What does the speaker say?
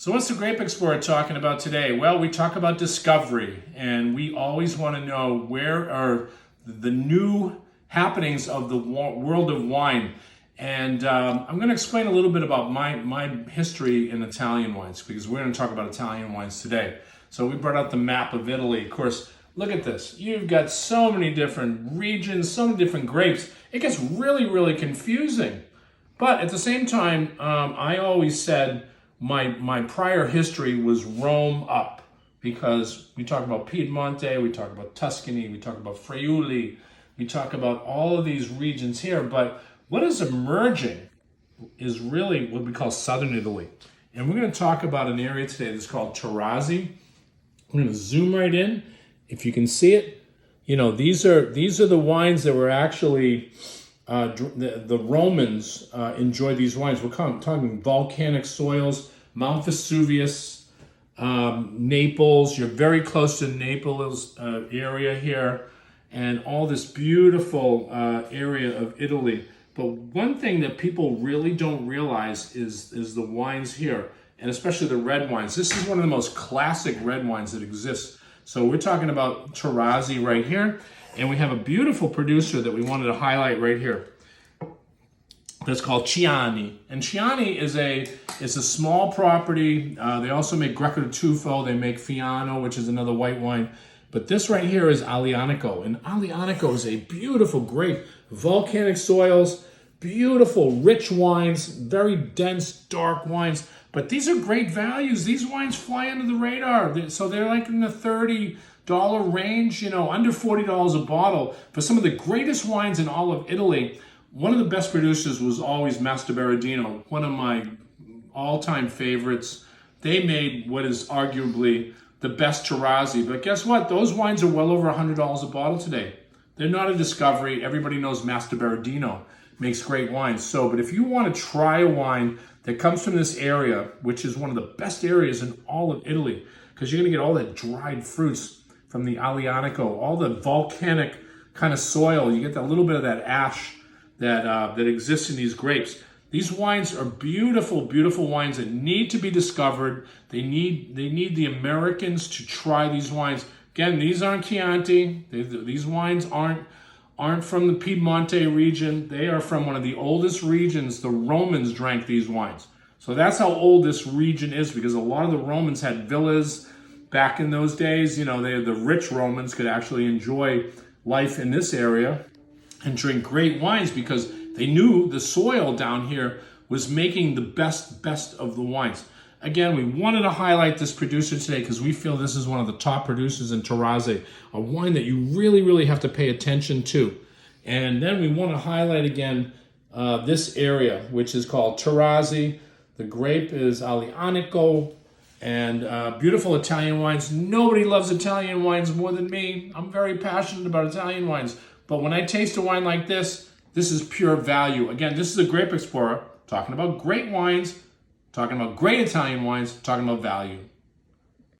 So what's the Grape Explorer talking about today? Well, we talk about discovery, and we always want to know where are the new happenings of the world of wine. And I'm going to explain a little bit about my history in Italian wines, because we're going to talk about Italian wines today. So we brought out the map of Italy. Of course, look at this. You've got so many different regions, so many different grapes. It gets really, really confusing. But at the same time, I always said my prior history was Rome up, because we talk about Piedmonte, we talk about Tuscany, we talk about Friuli, we talk about all of these regions here. But what is emerging is really what we call Southern Italy. And we're going to talk about an area today that's called Taurasi. We're going to zoom right in. If you can see it, you know, these are the wines that were actually, the Romans enjoyed these wines. We're talking volcanic soils, Mount Vesuvius, Naples. You're very close to Naples area here, and all this beautiful area of Italy. But one thing that people really don't realize is the wines here, and especially the red wines. This is one of the most classic red wines that exists. So we're talking about Taurasi right here, and we have a beautiful producer that we wanted to highlight right here. That's called Ciani, and Ciani is a small property. They also make Greco di Tufo. They make Fiano, which is another white wine. But this right here is Aglianico, and Aglianico is a beautiful grape, volcanic soils, beautiful rich wines, very dense dark wines. But these are great values. These wines fly under the radar, so they're like in the $30 range, you know, under $40 a bottle. For some of the greatest wines in all of Italy, one of the best producers was always Mastroberardino, one of my all-time favorites. They made what is arguably the best Taurasi, but guess what? Those wines are well over $100 a bottle today. They're not a discovery. Everybody knows Mastroberardino makes great wines. So, but if you want to try a wine that comes from this area, which is one of the best areas in all of Italy, because you're going to get all that dried fruits from the Aglianico, all the volcanic kind of soil. You get that little bit of that ash that exists in these grapes. These wines are beautiful, beautiful wines that need to be discovered. They need the Americans to try these wines. Again, these aren't Chianti. These wines aren't from the Piedmonte region. They are from one of the oldest regions. The Romans drank these wines. So that's how old this region is, because a lot of the Romans had villas back in those days. You know, the rich Romans could actually enjoy life in this area and drink great wines because they knew the soil down here was making the best of the wines. Again, we wanted to highlight this producer today because we feel this is one of the top producers in Taurasi, a wine that you really, really have to pay attention to. And then we want to highlight again this area, which is called Taurasi. The grape is Aglianico, and beautiful Italian wines. Nobody loves Italian wines more than me. I'm very passionate about Italian wines. But when I taste a wine like this is pure value. Again, this is a Grape Explorer, talking about great wines, talking about great Italian wines, talking about value.